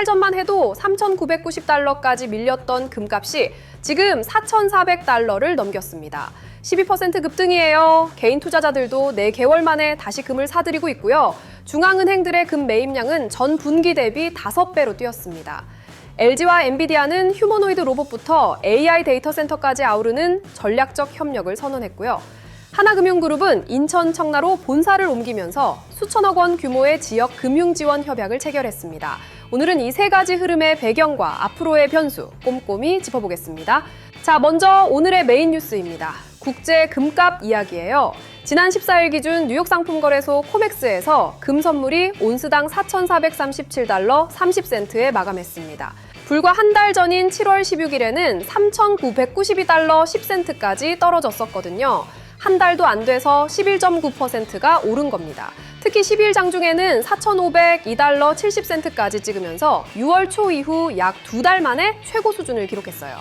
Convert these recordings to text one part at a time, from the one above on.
달 전만 해도 3,990달러까지 밀렸던 금값이 지금 4,400달러를 넘겼습니다. 12% 급등이에요. 개인 투자자들도 4개월 만에 다시 금을 사들이고 있고요. 중앙은행들의 금 매입량은 전 분기 대비 5배로 뛰었습니다. LG와 엔비디아는 휴머노이드 로봇부터 AI 데이터 센터까지 아우르는 전략적 협력을 선언했고요. 하나금융그룹은 인천 청라로 본사를 옮기면서 수천억 원 규모의 지역 금융 지원 협약을 체결했습니다. 오늘은 이 세 가지 흐름의 배경과 앞으로의 변수 꼼꼼히 짚어보겠습니다. 자, 먼저 오늘의 메인 뉴스입니다. 국제 금값 이야기예요. 지난 14일 기준 뉴욕 상품거래소 코맥스에서 금 선물이 온스당 4,437달러 30센트에 마감했습니다. 불과 한 달 전인 7월 16일에는 3,992달러 10센트까지 떨어졌었거든요. 한 달도 안 돼서 11.9%가 오른 겁니다. 특히 10일 장중에는 4,502달러 70센트까지 찍으면서 6월 초 이후 약 2달 만에 최고 수준을 기록했어요.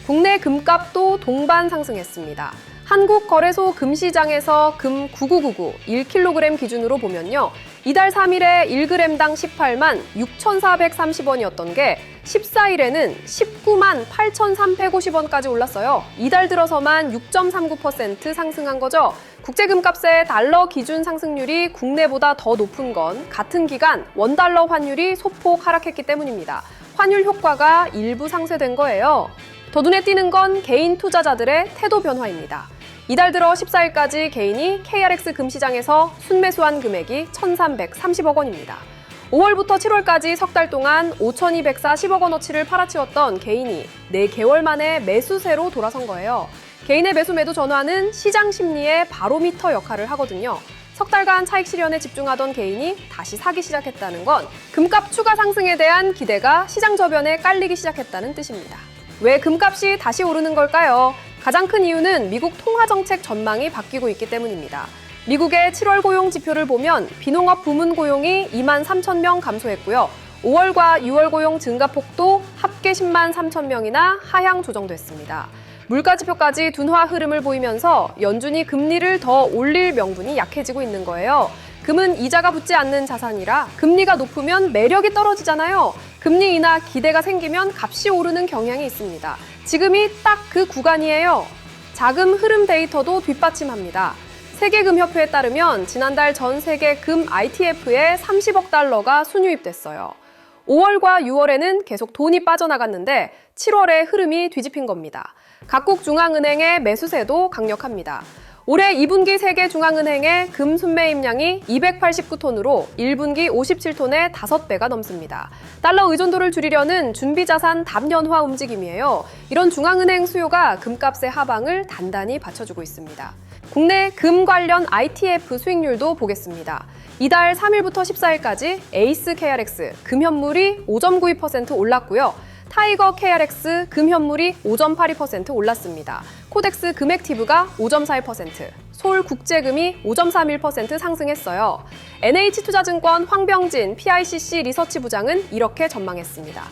국내 금값도 동반 상승했습니다. 한국거래소 금시장에서 금 9999 1kg 기준으로 보면요. 이달 3일에 1g당 18만 6,430원이었던 게 14일에는 19만 8,350원까지 올랐어요. 이달 들어서만 6.39% 상승한 거죠. 국제금값의 달러 기준 상승률이 국내보다 더 높은 건 같은 기간 원달러 환율이 소폭 하락했기 때문입니다. 환율 효과가 일부 상쇄된 거예요. 더 눈에 띄는 건 개인 투자자들의 태도 변화입니다. 이달 들어 14일까지 개인이 KRX 금시장에서 순매수한 금액이 1,330억 원입니다. 5월부터 7월까지 석 달 동안 5,240억 원어치를 팔아치웠던 개인이 4개월 만에 매수세로 돌아선 거예요. 개인의 매수 매도 전환은 시장 심리의 바로미터 역할을 하거든요. 석 달간 차익 실현에 집중하던 개인이 다시 사기 시작했다는 건 금값 추가 상승에 대한 기대가 시장 저변에 깔리기 시작했다는 뜻입니다. 왜 금값이 다시 오르는 걸까요? 가장 큰 이유는 미국 통화정책 전망이 바뀌고 있기 때문입니다. 미국의 7월 고용 지표를 보면 비농업 부문 고용이 2만 3천 명 감소했고요. 5월과 6월 고용 증가폭도 합계 10만 3천 명이나 하향 조정됐습니다. 물가 지표까지 둔화 흐름을 보이면서 연준이 금리를 더 올릴 명분이 약해지고 있는 거예요. 금은 이자가 붙지 않는 자산이라 금리가 높으면 매력이 떨어지잖아요. 금리 인하 기대가 생기면 값이 오르는 경향이 있습니다. 지금이 딱 그 구간이에요. 자금 흐름 데이터도 뒷받침합니다. 세계금협회에 따르면 지난달 전 세계 금 ITF에 30억 달러가 순유입됐어요. 5월과 6월에는 계속 돈이 빠져나갔는데 7월에 흐름이 뒤집힌 겁니다. 각국 중앙은행의 매수세도 강력합니다. 올해 2분기 세계 중앙은행의 금 순매입량이 289톤으로 1분기 57톤의 5배가 넘습니다. 달러 의존도를 줄이려는 준비자산 담연화 움직임이에요. 이런 중앙은행 수요가 금값의 하방을 단단히 받쳐주고 있습니다. 국내 금 관련 ITF 수익률도 보겠습니다. 이달 3일부터 14일까지 에이스 KRX 금현물이 5.92% 올랐고요. 타이거 KRX 금현물이 5.82% 올랐습니다. 코덱스 금액티브가 5.41%, 서울국제금이 5.31% 상승했어요. NH투자증권 황병진 PICC 리서치 부장은 이렇게 전망했습니다.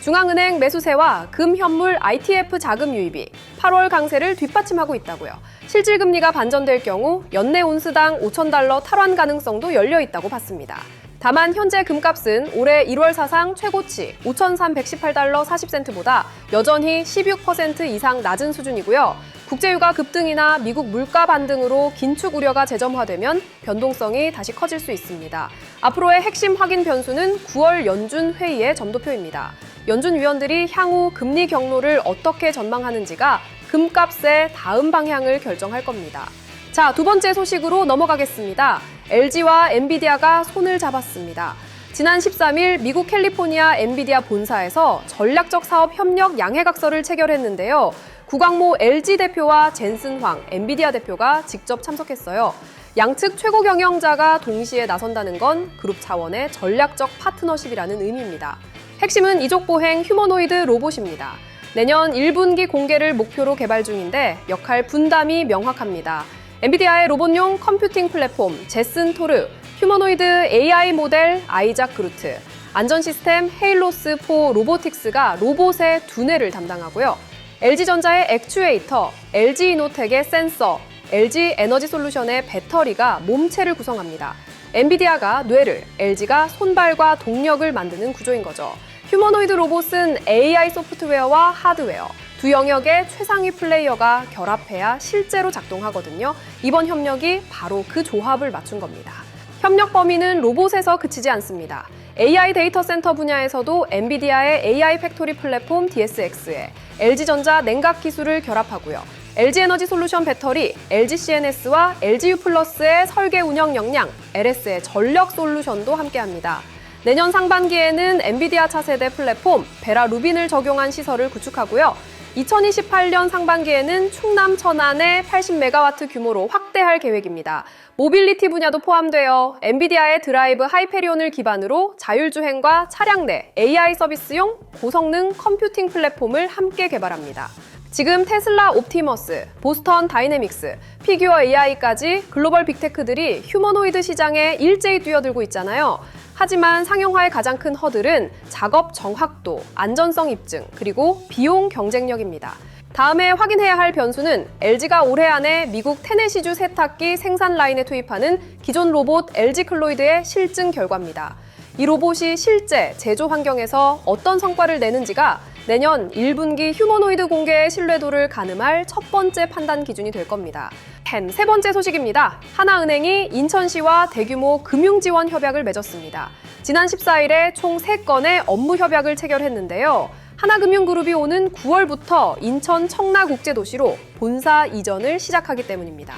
중앙은행 매수세와 금현물 ITF 자금 유입이 8월 강세를 뒷받침하고 있다고요. 실질금리가 반전될 경우 연내 온스당 5,000달러 탈환 가능성도 열려 있다고 봤습니다. 다만 현재 금값은 올해 1월 사상 최고치 5,318달러 40센트보다 여전히 16% 이상 낮은 수준이고요. 국제유가 급등이나 미국 물가 반등으로 긴축 우려가 재점화되면 변동성이 다시 커질 수 있습니다. 앞으로의 핵심 확인 변수는 9월 연준 회의의 점도표입니다. 연준 위원들이 향후 금리 경로를 어떻게 전망하는지가 금값의 다음 방향을 결정할 겁니다. 자, 두 번째 소식으로 넘어가겠습니다. LG와 엔비디아가 손을 잡았습니다. 지난 13일 미국 캘리포니아 엔비디아 본사에서 전략적 사업 협력 양해각서를 체결했는데요. 구광모 LG 대표와 젠슨 황 엔비디아 대표가 직접 참석했어요. 양측 최고 경영자가 동시에 나선다는 건 그룹 차원의 전략적 파트너십이라는 의미입니다. 핵심은 이족보행 휴머노이드 로봇입니다. 내년 1분기 공개를 목표로 개발 중인데 역할 분담이 명확합니다. 엔비디아의 로봇용 컴퓨팅 플랫폼 제슨 토르, 휴머노이드 AI 모델 아이작 그루트, 안전 시스템 헤일로스4 로보틱스가 로봇의 두뇌를 담당하고요. LG전자의 액추에이터, LG이노텍의 센서, LG 에너지 솔루션의 배터리가 몸체를 구성합니다. 엔비디아가 뇌를, LG가 손발과 동력을 만드는 구조인 거죠. 휴머노이드 로봇은 AI 소프트웨어와 하드웨어, 두 영역의 최상위 플레이어가 결합해야 실제로 작동하거든요. 이번 협력이 바로 그 조합을 맞춘 겁니다. 협력 범위는 로봇에서 그치지 않습니다. AI 데이터 센터 분야에서도 엔비디아의 AI 팩토리 플랫폼 DSX에 LG전자 냉각 기술을 결합하고요. LG에너지솔루션 배터리, LGCNS와 LGU+의 설계 운영 역량, LS의 전력 솔루션도 함께합니다. 내년 상반기에는 엔비디아 차세대 플랫폼 베라 루빈을 적용한 시설을 구축하고요. 2028년 상반기에는 충남 천안에 80메가와트 규모로 확대할 계획입니다. 모빌리티 분야도 포함되어 엔비디아의 드라이브 하이페리온을 기반으로 자율주행과 차량 내 AI 서비스용 고성능 컴퓨팅 플랫폼을 함께 개발합니다. 지금 테슬라 옵티머스, 보스턴 다이내믹스, 피규어 AI까지 글로벌 빅테크들이 휴머노이드 시장에 일제히 뛰어들고 있잖아요. 하지만 상용화의 가장 큰 허들은 작업 정확도, 안전성 입증, 그리고 비용 경쟁력입니다. 다음에 확인해야 할 변수는 LG가 올해 안에 미국 테네시주 세탁기 생산 라인에 투입하는 기존 로봇 LG 클로이드의 실증 결과입니다. 이 로봇이 실제 제조 환경에서 어떤 성과를 내는지가 내년 1분기 휴머노이드 공개의 신뢰도를 가늠할 첫 번째 판단 기준이 될 겁니다. 세 번째 소식입니다. 하나은행이 인천시와 대규모 금융지원 협약을 맺었습니다. 지난 14일에 총 3건의 업무 협약을 체결했는데요. 하나금융그룹이 오는 9월부터 인천 청라국제도시로 본사 이전을 시작하기 때문입니다.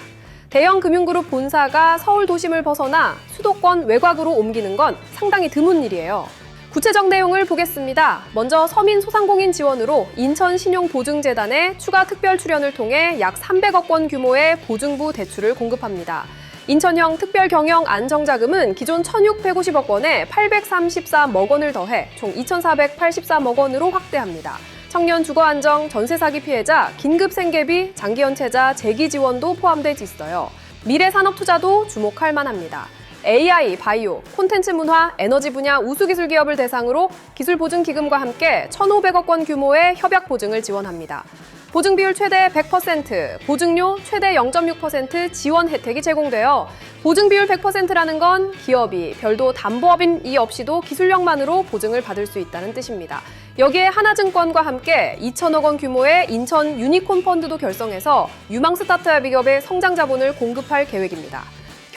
대형 금융그룹 본사가 서울 도심을 벗어나 수도권 외곽으로 옮기는 건 상당히 드문 일이에요. 구체적 내용을 보겠습니다. 먼저 서민소상공인 지원으로 인천신용보증재단에 추가 특별 출연을 통해 약 300억 원 규모의 보증부 대출을 공급합니다. 인천형 특별경영안정자금은 기존 1,650억 원에 833억 원을 더해 총 2,483억 원으로 확대합니다. 청년 주거안정, 전세사기 피해자, 긴급생계비, 장기연체자, 재기지원도 포함돼 있어요. 미래산업투자도 주목할 만합니다. AI, 바이오, 콘텐츠 문화, 에너지 분야 우수기술 기업을 대상으로 기술보증기금과 함께 1,500억 원 규모의 협약 보증을 지원합니다. 보증비율 최대 100%, 보증료 최대 0.6% 지원 혜택이 제공되어 보증비율 100%라는 건 기업이 별도 담보업인이 없이도 기술력만으로 보증을 받을 수 있다는 뜻입니다. 여기에 하나증권과 함께 2,000억 원 규모의 인천 유니콘 펀드도 결성해서 유망 스타트업 기업의 성장 자본을 공급할 계획입니다.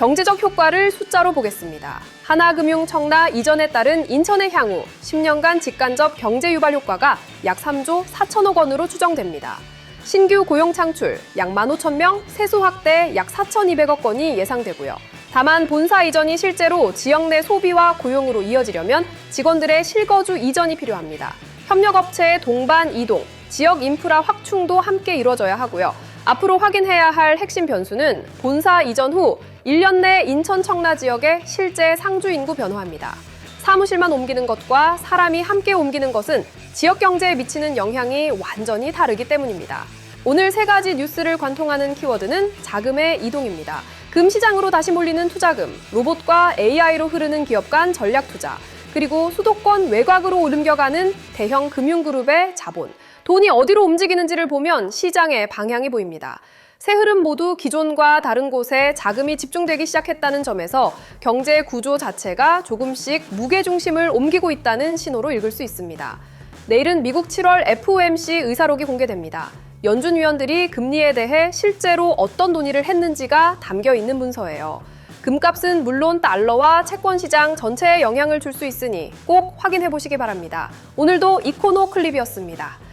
경제적 효과를 숫자로 보겠습니다. 하나금융 청라 이전에 따른 인천의 향후 10년간 직간접 경제 유발 효과가 약 3조 4천억 원으로 추정됩니다. 신규 고용 창출 약 15,000명, 세수 확대 약 4,200억 원이 예상되고요. 다만 본사 이전이 실제로 지역 내 소비와 고용으로 이어지려면 직원들의 실거주 이전이 필요합니다. 협력업체의 동반 이동, 지역 인프라 확충도 함께 이루어져야 하고요. 앞으로 확인해야 할 핵심 변수는 본사 이전 후 1년 내 인천 청라 지역의 실제 상주 인구 변화입니다. 사무실만 옮기는 것과 사람이 함께 옮기는 것은 지역 경제에 미치는 영향이 완전히 다르기 때문입니다. 오늘 3가지 뉴스를 관통하는 키워드는 자금의 이동입니다. 금 시장으로 다시 몰리는 투자금, 로봇과 AI로 흐르는 기업 간 전략 투자, 그리고 수도권 외곽으로 옮겨가는 대형 금융그룹의 자본. 돈이 어디로 움직이는지를 보면 시장의 방향이 보입니다. 세 흐름 모두 기존과 다른 곳에 자금이 집중되기 시작했다는 점에서 경제 구조 자체가 조금씩 무게중심을 옮기고 있다는 신호로 읽을 수 있습니다. 내일은 미국 7월 FOMC 의사록이 공개됩니다. 연준 위원들이 금리에 대해 실제로 어떤 논의를 했는지가 담겨 있는 문서예요. 금값은 물론 달러와 채권 시장 전체에 영향을 줄 수 있으니 꼭 확인해 보시기 바랍니다. 오늘도 이코노 클립이었습니다.